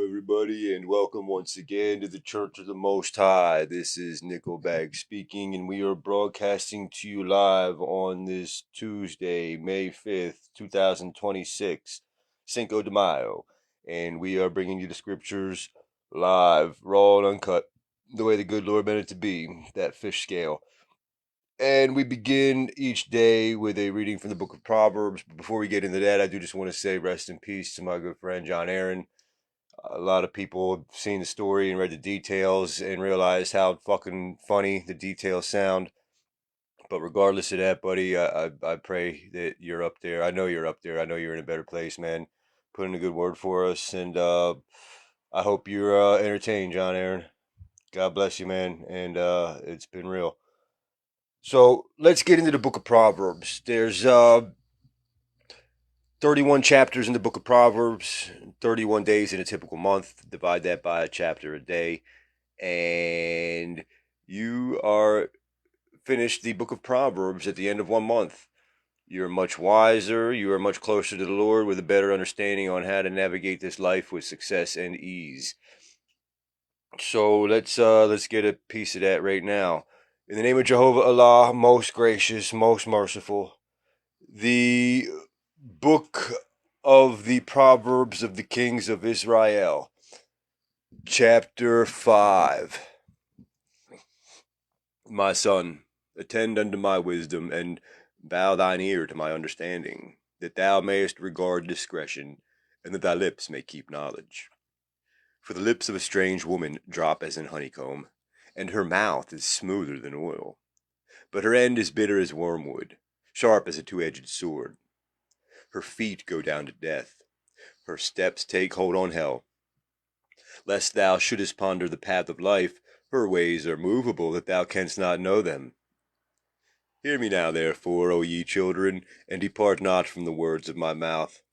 everybody, and welcome once again to the Church of the Most High. This is Nickelbag speaking, and we are broadcasting to you live on this Tuesday, May 5th, 2026, Cinco de Mayo. And we are bringing you the scriptures live, raw and uncut, the way the good Lord meant it to be, that fish scale. And we begin each day with a reading from the book of Proverbs. But before we get into that, I do just want to say rest in peace to my good friend John Aaron. A lot of people have seen the story and read the details and realized how fucking funny the details sound. But regardless of that, buddy, I pray that you're up there. I know you're up there. I know you're in a better place, man. Put in a good word for us. And I hope you're entertained, John Aaron. God bless you, man. And it's been real. So let's get into the book of Proverbs. There's 31 chapters in the book of Proverbs, 31 days in a typical month. Divide that by a chapter a day, and you are finished the book of Proverbs at the end of 1 month. You're much wiser. You are much closer to the Lord with a better understanding on how to navigate this life with success and ease. So let's get a piece of that right now. In the name of JEHOVAH ALLAH, most gracious, most merciful, the book of the Proverbs of the Kings of Israel, chapter 5. My son, attend unto my wisdom, and bow thine ear to my understanding, that thou mayest regard discretion, and that thy lips may keep knowledge. For the lips of a strange woman drop as in honeycomb, and her mouth is smoother than oil. But her end is bitter as wormwood, sharp as a two-edged sword. Her feet go down to death. Her steps take hold on hell. Lest thou shouldest ponder the path of life, her ways are movable, that thou canst not know them. Hear me now, therefore, O ye children, and depart not from the words of my mouth.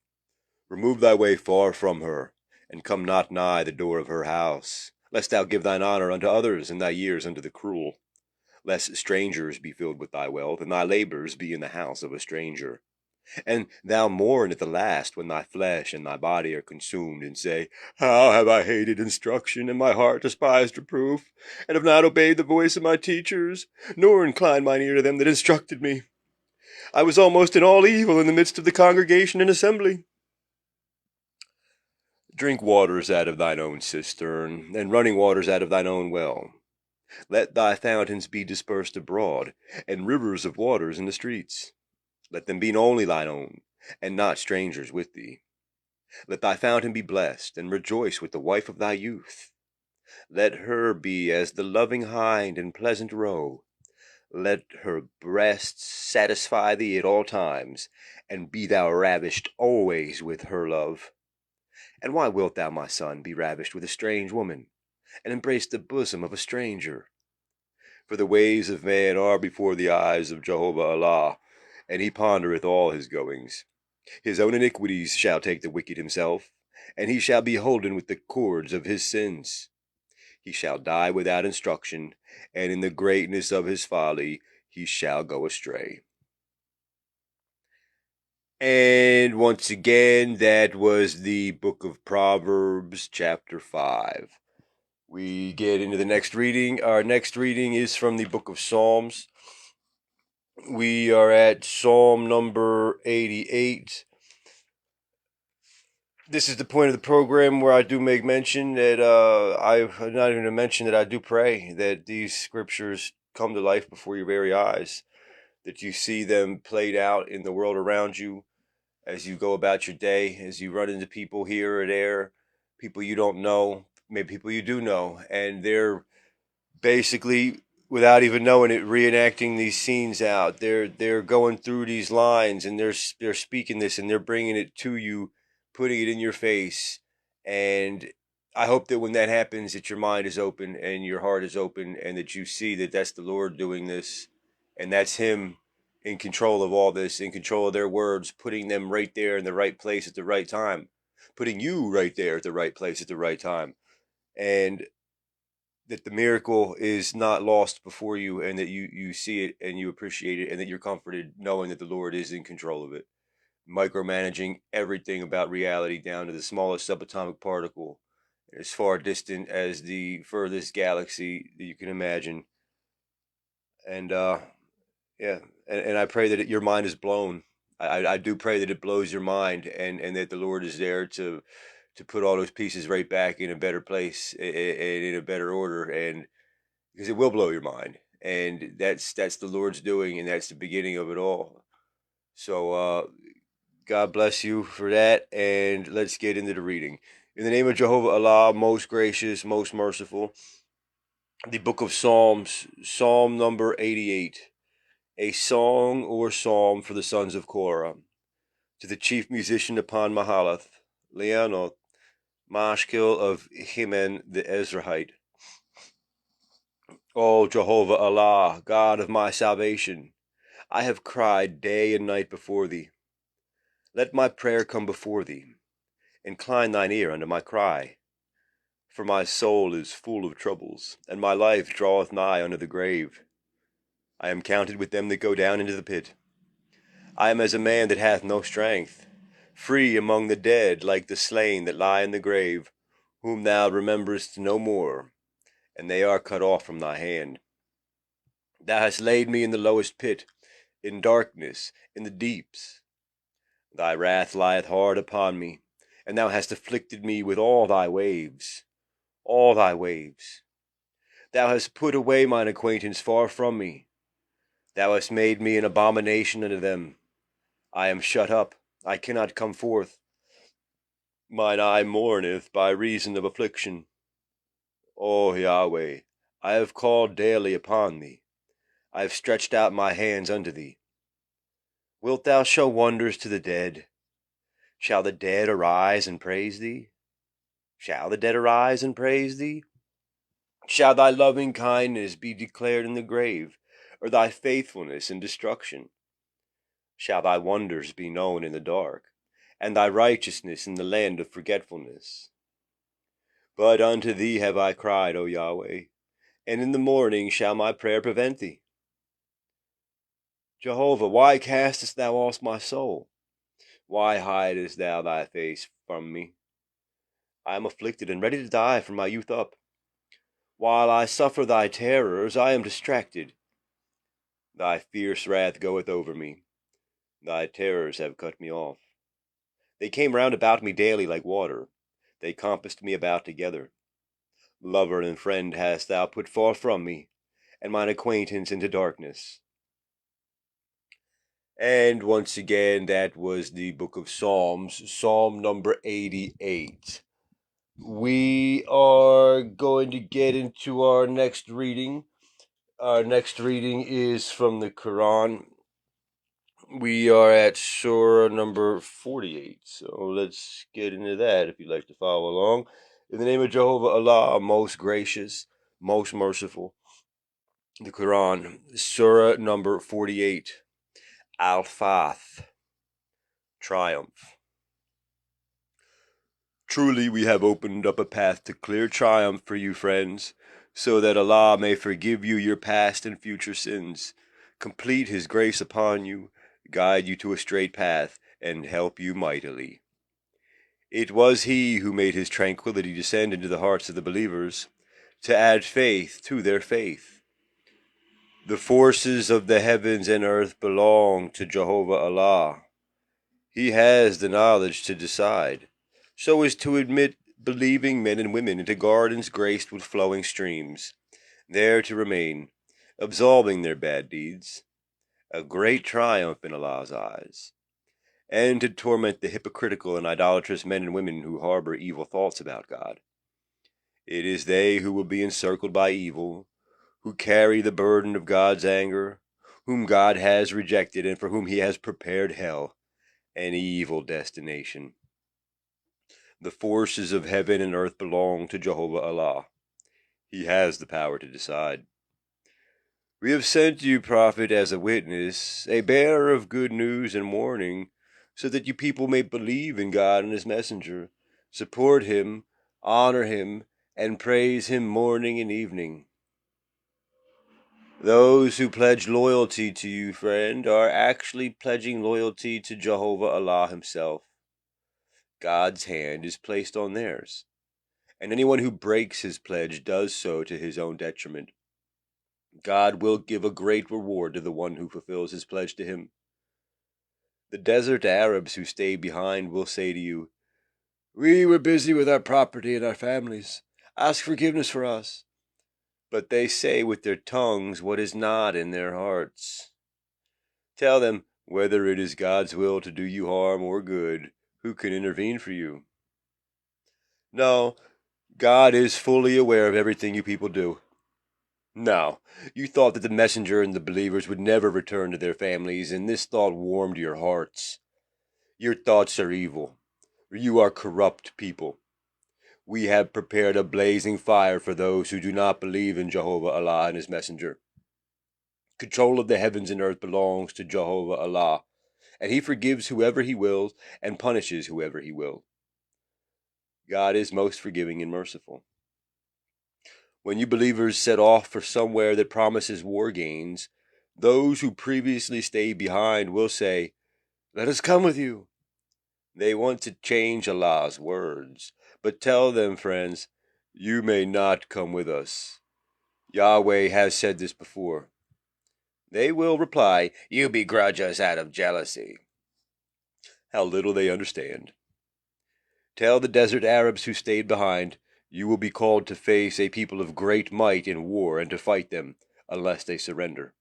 Remove thy way far from her, and come not nigh the door of her house, lest thou give thine honor unto others, and thy years unto the cruel. Lest strangers be filled with thy wealth, and thy labors be in the house of a stranger. And thou mourn at the last, when thy flesh and thy body are consumed, and say, How have I hated instruction, and my heart despised reproof, and have not obeyed the voice of my teachers, nor inclined mine ear to them that instructed me. I was almost in all evil in the midst of the congregation and assembly. Drink waters out of thine own cistern, and running waters out of thine own well. Let thy fountains be dispersed abroad, and rivers of waters in the streets. Let them be only thine own, and not strangers with thee. Let thy fountain be blessed, and rejoice with the wife of thy youth. Let her be as the loving hind and pleasant roe. Let her breasts satisfy thee at all times, and be thou ravished always with her love. And why wilt thou, my son, be ravished with a strange woman, and embrace the bosom of a stranger? For the ways of man are before the eyes of JEHOVAH ALLAH, and he pondereth all his goings. His own iniquities shall take the wicked himself, and he shall be holden with the cords of his sins. He shall die without instruction, and in the greatness of his folly he shall go astray. And once again, that was the book of Proverbs, chapter 5. We get into the next reading. Our next reading is from the book of Psalms. We are at Psalm number 88. This is the point of the program where I do make mention that I'm not even to mention that I do pray that these scriptures come to life before your very eyes, that you see them played out in the world around you as you go about your day, as you run into people here or there, people you don't know, maybe people you do know, and they're basically, without even knowing it, reenacting these scenes out. They're going through these lines, and they're speaking this, and they're bringing it to you, putting it in your face. And I hope that when that happens, that your mind is open and your heart is open, and that you see that that's the Lord doing this, and that's Him in control of all this, in control of their words, putting them right there in the right place at the right time, putting you right there at the right place at the right time. And that the miracle is not lost before you, and that you see it and you appreciate it, and that you're comforted knowing that the Lord is in control of it, micromanaging everything about reality down to the smallest subatomic particle, as far distant as the furthest galaxy that you can imagine. And yeah, and I pray that your mind is blown. I do pray that it blows your mind, and that the Lord is there to put all those pieces right back in a better place and in a better order, and because it will blow your mind, and that's the Lord's doing, and that's the beginning of it all. So God bless you for that, and let's get into the reading. In the name of Jehovah Allah, most gracious, most merciful. The book of Psalms, Psalm number 88. A song or psalm for the sons of Korah. To the chief musician upon Mahalath, Leanoth, Mashkil of Himen the Ezrahite. O Jehovah Allah, God of my salvation, I have cried day and night before thee. Let my prayer come before thee. Incline thine ear unto my cry. For my soul is full of troubles, and my life draweth nigh unto the grave. I am counted with them that go down into the pit. I am as a man that hath no strength, free among the dead, like the slain that lie in the grave, whom thou rememberest no more, and they are cut off from thy hand. Thou hast laid me in the lowest pit, in darkness, in the deeps. Thy wrath lieth hard upon me, and thou hast afflicted me with all thy waves. All thy waves. Thou hast put away mine acquaintance far from me. Thou hast made me an abomination unto them. I am shut up, I cannot come forth. Mine eye mourneth by reason of affliction. O Yahweh, I have called daily upon thee. I have stretched out my hands unto thee. Wilt thou show wonders to the dead? Shall the dead arise and praise thee? Shall the dead arise and praise thee? Shall thy loving kindness be declared in the grave, or thy faithfulness in destruction? Shall thy wonders be known in the dark, and thy righteousness in the land of forgetfulness? But unto thee have I cried, O Yahweh, and in the morning shall my prayer prevent thee. Jehovah, why castest thou off my soul? Why hidest thou thy face from me? I am afflicted and ready to die from my youth up. While I suffer thy terrors, I am distracted. Thy fierce wrath goeth over me. Thy terrors have cut me off. They came round about me daily like water. They compassed me about together. Lover and friend hast thou put far from me, and mine acquaintance into darkness. And once again, that was the book of Psalms, Psalm number 88. We are going to get into our next reading. Our next reading is from the Quran. We are at Surah number 48. So let's get into that if you'd like to follow along. In the name of Jehovah Allah, most gracious, most merciful. The Quran, Surah number 48. Al-Fath, triumph. Truly we have opened up a path to clear triumph for you, friends, so that Allah may forgive you your past and future sins, complete His grace upon you, guide you to a straight path, and help you mightily. It was He who made His tranquility descend into the hearts of the believers, to add faith to their faith. The forces of the heavens and earth belong to Jehovah Allah. He has the knowledge to decide, so as to admit believing men and women into gardens graced with flowing streams, there to remain, absolving their bad deeds, a great triumph in Allah's eyes, and to torment the hypocritical and idolatrous men and women who harbor evil thoughts about God. It is they who will be encircled by evil, who carry the burden of God's anger, whom God has rejected and for whom He has prepared hell, an evil destination. The forces of heaven and earth belong to Jehovah Allah. He has the power to decide. We have sent you, Prophet, as a witness, a bearer of good news and warning, so that you people may believe in God and His messenger, support Him, honor Him, and praise Him morning and evening. Those who pledge loyalty to you, friend, are actually pledging loyalty to Jehovah Allah Himself. God's hand is placed on theirs, and anyone who breaks his pledge does so to his own detriment. God will give a great reward to the one who fulfills his pledge to him. The desert Arabs who stay behind will say to you, "We were busy with our property and our families. Ask forgiveness for us." But they say with their tongues what is not in their hearts. Tell them, whether it is God's will to do you harm or good, who can intervene for you? No, God is fully aware of everything you people do. No, you thought that the messenger and the believers would never return to their families, and this thought warmed your hearts. Your thoughts are evil. You are corrupt people. We have prepared a blazing fire for those who do not believe in JEHOVAH ALLAH and his messenger. Control of the heavens and earth belongs to JEHOVAH ALLAH, and he forgives whoever he wills and punishes whoever he will. God is most forgiving and merciful. When you believers set off for somewhere that promises war gains, those who previously stayed behind will say, "Let us come with you." They want to change Allah's words, but tell them, friends, you may not come with us. Yahweh has said this before. They will reply, "You begrudge us out of jealousy." How little they understand. Tell the desert Arabs who stayed behind, you will be called to face a people of great might in war and to fight them, unless they surrender.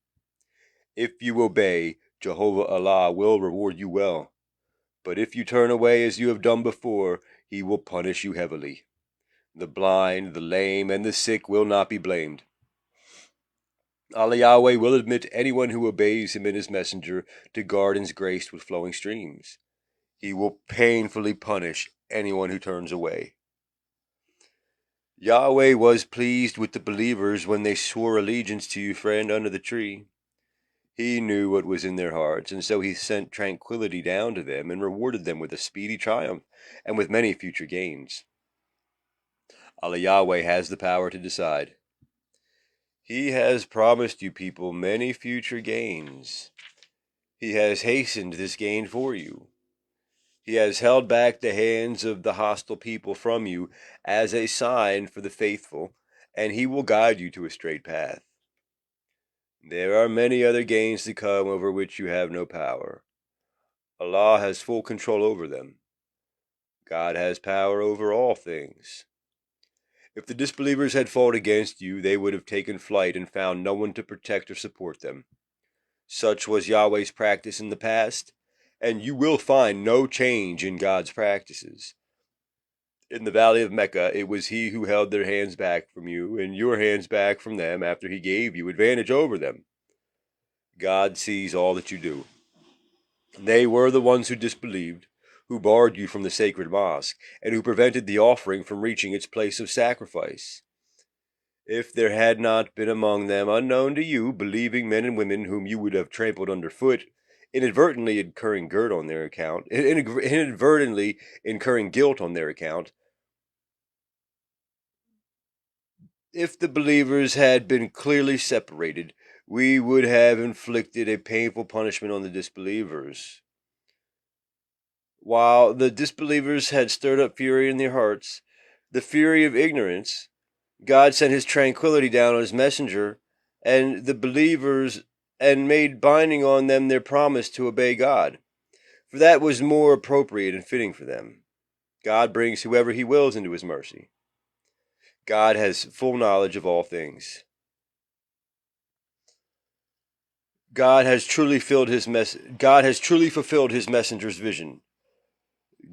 If you obey, JEHOVAH ALLAH will reward you well. But if you turn away as you have done before, he will punish you heavily. The blind, the lame, and the sick will not be blamed. Allah Yahweh will admit anyone who obeys him and his messenger to gardens graced with flowing streams. He will painfully punish anyone who turns away. Yahweh was pleased with the believers when they swore allegiance to you, friend, under the tree. He knew what was in their hearts, and so he sent tranquility down to them and rewarded them with a speedy triumph and with many future gains. Allah Yahweh has the power to decide. He has promised you people many future gains. He has hastened this gain for you. He has held back the hands of the hostile people from you as a sign for the faithful, and he will guide you to a straight path. There are many other gains to come over which you have no power. Allah has full control over them. God has power over all things. If the disbelievers had fought against you, they would have taken flight and found no one to protect or support them. Such was Yahweh's practice in the past, and you will find no change in God's practices. In the valley of Mecca, it was he who held their hands back from you, and your hands back from them after he gave you advantage over them. God sees all that you do. They were the ones who disbelieved, who barred you from the sacred mosque, and who prevented the offering from reaching its place of sacrifice. If there had not been among them, unknown to you, believing men and women whom you would have trampled underfoot, inadvertently incurring guilt on their account, if the believers had been clearly separated, we would have inflicted a painful punishment on the disbelievers. While the disbelievers had stirred up fury in their hearts, the fury of ignorance, God sent his tranquility down on his messenger and the believers and made binding on them their promise to obey God, for that was more appropriate and fitting for them. God brings whoever he wills into his mercy. God has full knowledge of all things. God has truly fulfilled his messenger's vision.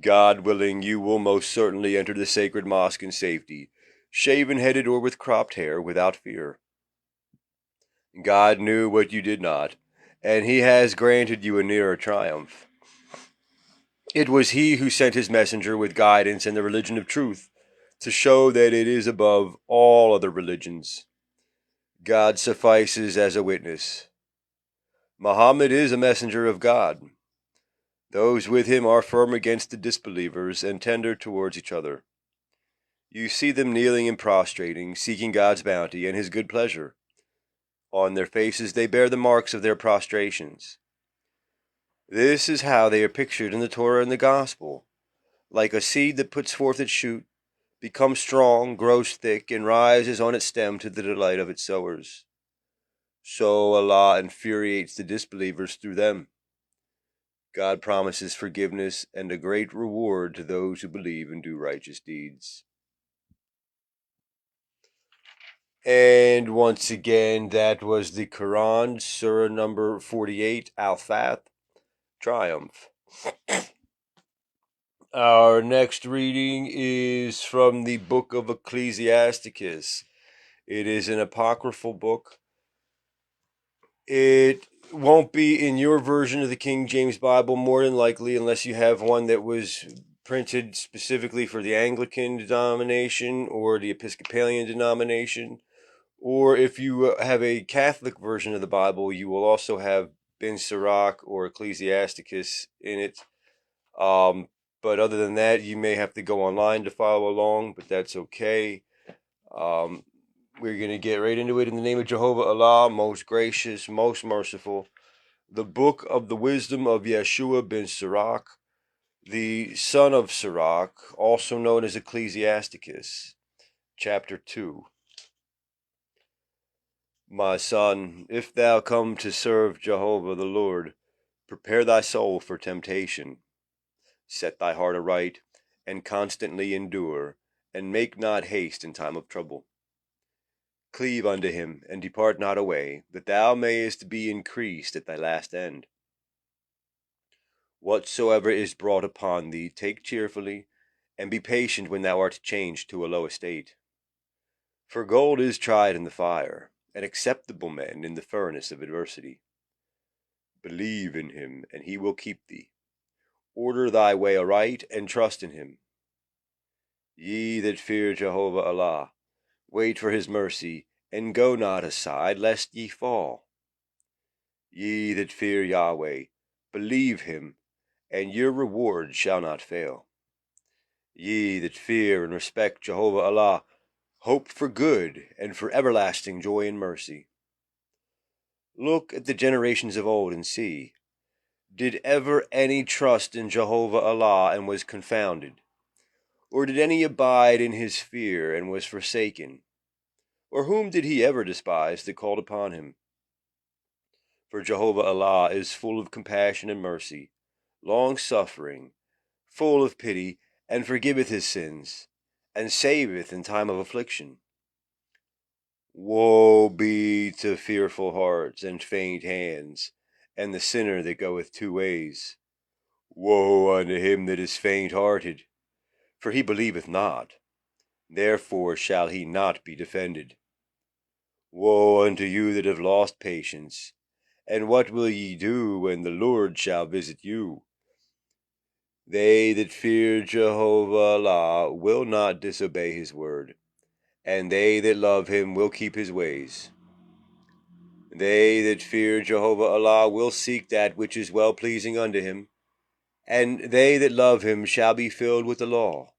God willing, you will most certainly enter the sacred mosque in safety, shaven-headed or with cropped hair, without fear. God knew what you did not, and he has granted you a nearer triumph. It was he who sent his messenger with guidance and the religion of truth, to show that it is above all other religions. God suffices as a witness. Muhammad is a messenger of God. Those with him are firm against the disbelievers and tender towards each other. You see them kneeling and prostrating, seeking God's bounty and his good pleasure. On their faces they bear the marks of their prostrations. This is how they are pictured in the Torah and the Gospel, like a seed that puts forth its shoot, becomes strong, grows thick, and rises on its stem to the delight of its sowers. So Allah infuriates the disbelievers through them. God promises forgiveness and a great reward to those who believe and do righteous deeds. And once again, that was the Quran, Surah number 48, Al-Fath, Triumph. Our next reading is from the book of Ecclesiasticus. It is an apocryphal book. It won't be in your version of the King James Bible, more than likely, unless you have one that was printed specifically for the Anglican denomination or the Episcopalian denomination. Or if you have a Catholic version of the Bible, you will also have Ben Sirach or Ecclesiasticus in it. But other than that, you may have to go online to follow along, but that's okay. We're going to get right into it in the name of JEHOVAH ALLAH, most gracious, most merciful. The book of the wisdom of Yeshua ben Sirach, the son of Sirach, also known as Ecclesiasticus, chapter 2. My son, if thou come to serve Jehovah the Lord, prepare thy soul for temptation. Set thy heart aright, and constantly endure, and make not haste in time of trouble. Cleave unto him, and depart not away, that thou mayest be increased at thy last end. Whatsoever is brought upon thee, take cheerfully, and be patient when thou art changed to a low estate. For gold is tried in the fire, and acceptable men in the furnace of adversity. Believe in him, and he will keep thee. Order thy way aright, and trust in him. Ye that fear JEHOVAH ALLAH, wait for his mercy, and go not aside, lest ye fall. Ye that fear YAHWEH, believe him, and your reward shall not fail. Ye that fear and respect JEHOVAH ALLAH, hope for good, and for everlasting joy and mercy. Look at the generations of old and see, did ever any trust in JEHOVAH ALLAH and was confounded? Or did any abide in his fear and was forsaken? Or whom did he ever despise that called upon him? For JEHOVAH ALLAH is full of compassion and mercy, long-suffering, full of pity, and forgiveth his sins, and saveth in time of affliction. Woe be to fearful hearts and faint hands, and the sinner that goeth two ways. Woe unto him that is faint-hearted, for he believeth not, therefore shall he not be defended. Woe unto you that have lost patience, and what will ye do when the Lord shall visit you? They that fear JEHOVAH ALLAH will not disobey his word, and they that love him will keep his ways. They that fear JEHOVAH ALLAH will seek that which is well-pleasing unto him, and they that love him shall be filled with the law.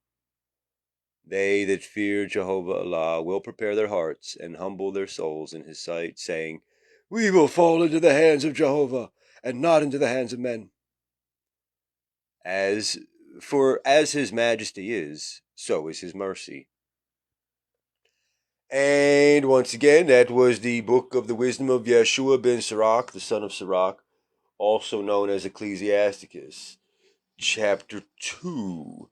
They that fear JEHOVAH ALLAH will prepare their hearts and humble their souls in his sight, saying, We will fall into the hands of Jehovah, and not into the hands of men. As his majesty is, so is his mercy. And once again, that was the book of the wisdom of Yeshua ben Sirach, the son of Sirach, also known as Ecclesiasticus, chapter 2.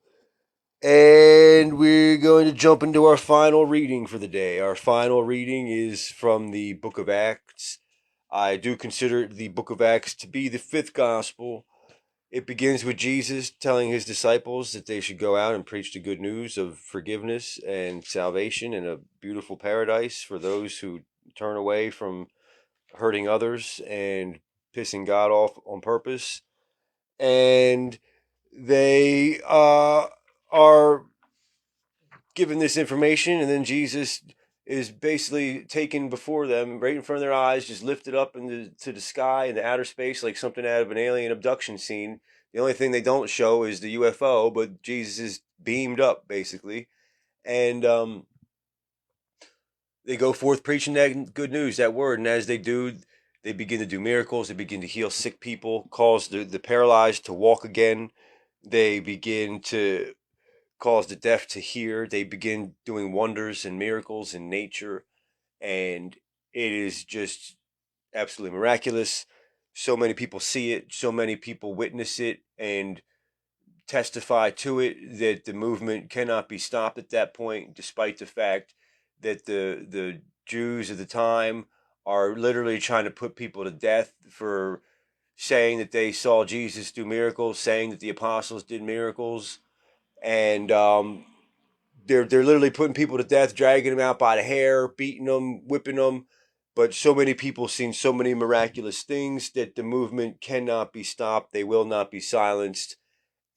And we're going to jump into our final reading for the day. Our final reading is from the book of Acts. I do consider the book of Acts to be the fifth gospel. It begins with Jesus telling his disciples that they should go out and preach the good news of forgiveness and salvation and a beautiful paradise for those who turn away from hurting others and pissing God off on purpose. And they are given this information, and then Jesus is basically taken before them, right in front of their eyes, just lifted up to the sky, into outer space, like something out of an alien abduction scene. The only thing they don't show is the UFO, but Jesus is beamed up, basically. And they go forth preaching that good news, that word. And as they do, they begin to do miracles. They begin to heal sick people, cause the paralyzed to walk again. They begin to cause the deaf to hear. They begin doing wonders and miracles in nature, and it is just absolutely miraculous. So many people see it, so many people witness it and testify to it, that the movement cannot be stopped at that point, despite the fact that the Jews of the time are literally trying to put people to death for saying that they saw Jesus do miracles, saying that the apostles did miracles, and they're literally putting people to death, dragging them out by the hair, beating them, whipping them. But so many people seen so many miraculous things that the movement cannot be stopped. They will not be silenced.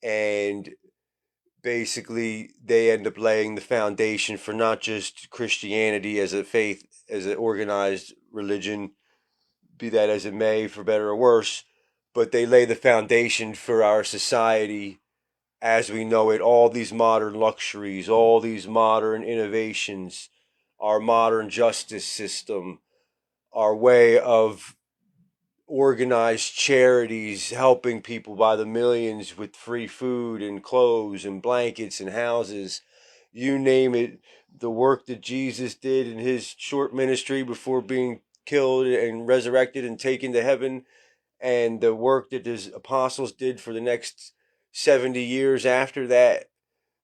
And basically, they end up laying the foundation for not just Christianity as a faith, as an organized religion, be that as it may, for better or worse, but they lay the foundation for our society as we know it, all these modern luxuries, all these modern innovations, our modern justice system, our way of organized charities helping people by the millions with free food and clothes and blankets and houses, you name it. The work that Jesus did in his short ministry before being killed and resurrected and taken to heaven, and the work that his apostles did for the next 70 years after that,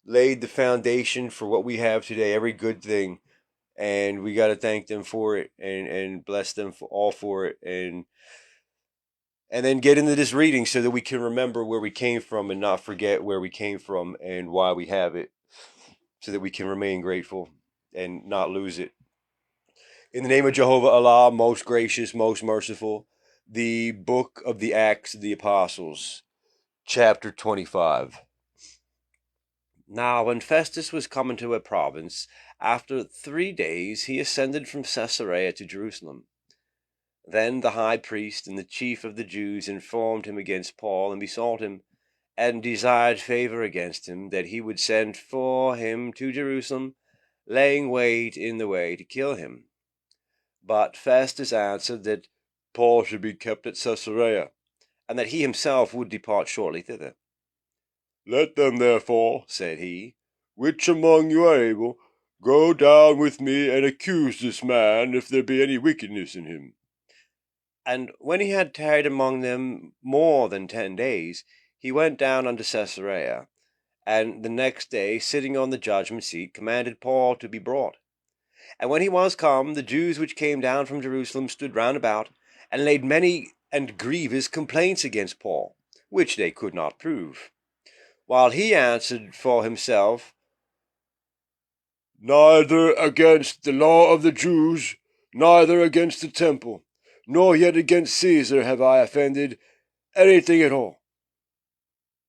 laid the foundation for what we have today, every good thing. And we got to thank them for it, and bless them for it, and then get into this reading so that we can remember where we came from and not forget where we came from and why we have it, so that we can remain grateful and not lose it. In the name of JEHOVAH ALLAH, most gracious, most merciful, the book of the Acts of the Apostles, chapter 25. Now when Festus was come into a province, after 3 days he ascended from Caesarea to Jerusalem. Then the high priest and the chief of the Jews informed him against Paul, and besought him, and desired favor against him, that he would send for him to Jerusalem, laying wait in the way to kill him. But Festus answered that Paul should be kept at Caesarea, and that he himself would depart shortly thither. Let them therefore, said he, which among you are able, go down with me and accuse this man, if there be any wickedness in him. And when he had tarried among them more than 10 days, he went down unto Caesarea, and the next day, sitting on the judgment seat, commanded Paul to be brought. And when he was come, the Jews which came down from Jerusalem stood round about, and laid many and grievous complaints against Paul, which they could not prove. While he answered for himself, Neither against the law of the Jews, neither against the temple, nor yet against Caesar have I offended anything at all.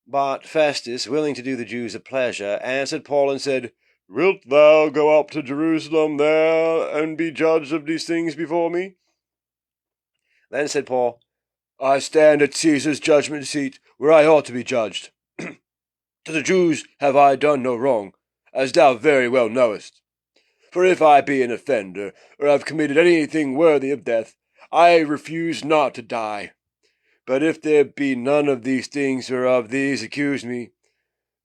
But Festus, willing to do the Jews a pleasure, answered Paul and said, Wilt thou go up to Jerusalem there, and be judge of these things before me? Then said Paul, I stand at Caesar's judgment seat, where I ought to be judged. To the Jews have I done no wrong, as thou very well knowest. For if I be an offender, or have committed anything worthy of death, I refuse not to die. But if there be none of these things whereof these accuse me,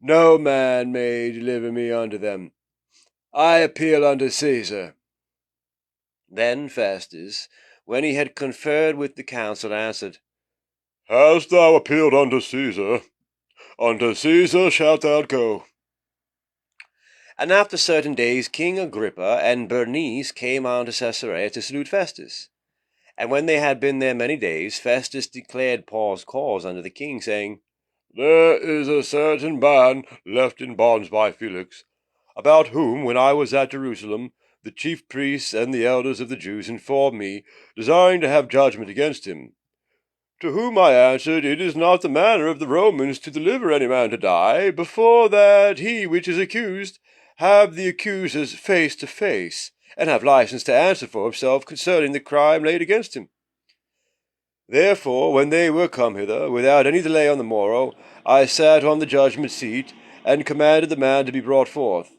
no man may deliver me unto them. I appeal unto Caesar. Then Festus, when he had conferred with the council, answered, Hast thou appealed unto Caesar? Unto Caesar shalt thou go. And after certain days King Agrippa and Bernice came unto Caesarea to salute Festus. And when they had been there many days, Festus declared Paul's cause unto the king, saying, There is a certain man left in bonds by Felix, about whom, when I was at Jerusalem, the chief priests and the elders of the Jews informed me, desiring to have judgment against him. To whom I answered, It is not the manner of the Romans to deliver any man to die, before that he which is accused have the accusers face to face, and have license to answer for himself concerning the crime laid against him. Therefore, when they were come hither, without any delay on the morrow, I sat on the judgment seat, and commanded the man to be brought forth,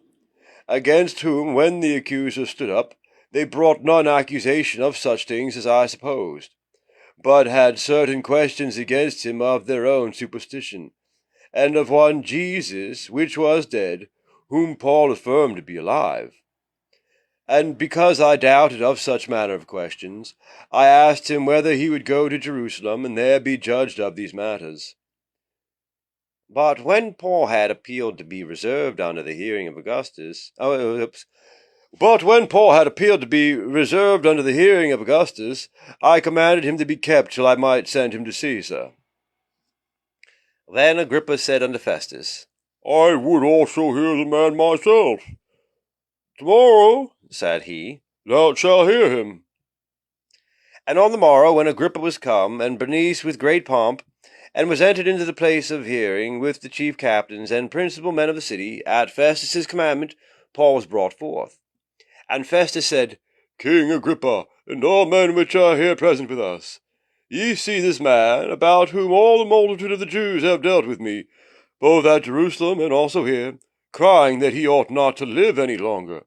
against whom, when the accusers stood up, they brought none accusation of such things as I supposed, but had certain questions against him of their own superstition, and of one Jesus, which was dead, whom Paul affirmed to be alive. And because I doubted of such manner of questions, I asked him whether he would go to Jerusalem and there be judged of these matters. But when Paul had appealed to be reserved unto the hearing of Augustus, I commanded him to be kept till I might send him to Caesar. Then Agrippa said unto Festus, I would also hear the man myself. Tomorrow, said he, thou shalt hear him. And on the morrow, when Agrippa was come, and Bernice with great pomp, and was entered into the place of hearing with the chief captains and principal men of the city, at Festus's commandment, Paul was brought forth. And Festus said, King Agrippa, and all men which are here present with us, ye see this man, about whom all the multitude of the Jews have dealt with me, both at Jerusalem and also here, crying that he ought not to live any longer.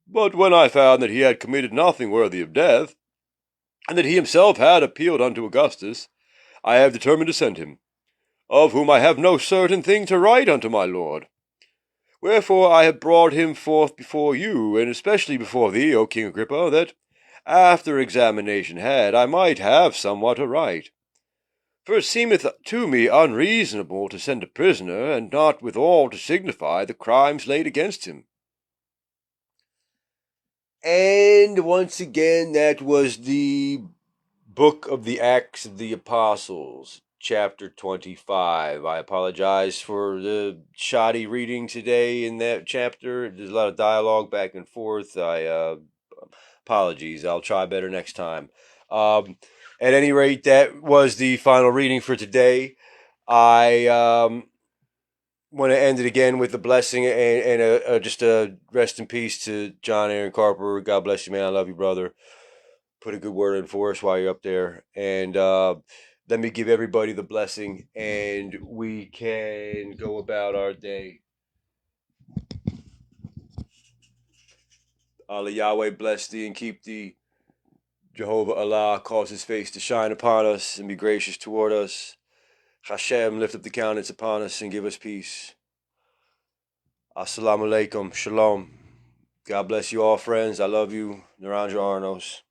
But when I found that he had committed nothing worthy of death, and that he himself had appealed unto Augustus, I have determined to send him, of whom I have no certain thing to write unto my lord. Wherefore I have brought him forth before you, and especially before thee, O King Agrippa, that, after examination had, I might have somewhat to write. For it seemeth to me unreasonable to send a prisoner, and not withal to signify the crimes laid against him. And once again, that was the Book of the Acts of the Apostles, chapter 25. I apologize for the shoddy reading today in that chapter. There's a lot of dialogue back and forth. Apologies. I'll try better next time. At any rate, that was the final reading for today. I want to end it again with a blessing and just a rest in peace to John Aaron Carper. God bless you, man. I love you, brother. Put a good word in for us while you're up there. And let me give everybody the blessing, and we can go about our day. Allah Yahweh bless thee and keep thee. JEHOVAH ALLAH cause his face to shine upon us and be gracious toward us. Hashem lift up the countenance upon us and give us peace. Assalamualaikum. Shalom. God bless you all, friends. I love you. Naranja Arnos.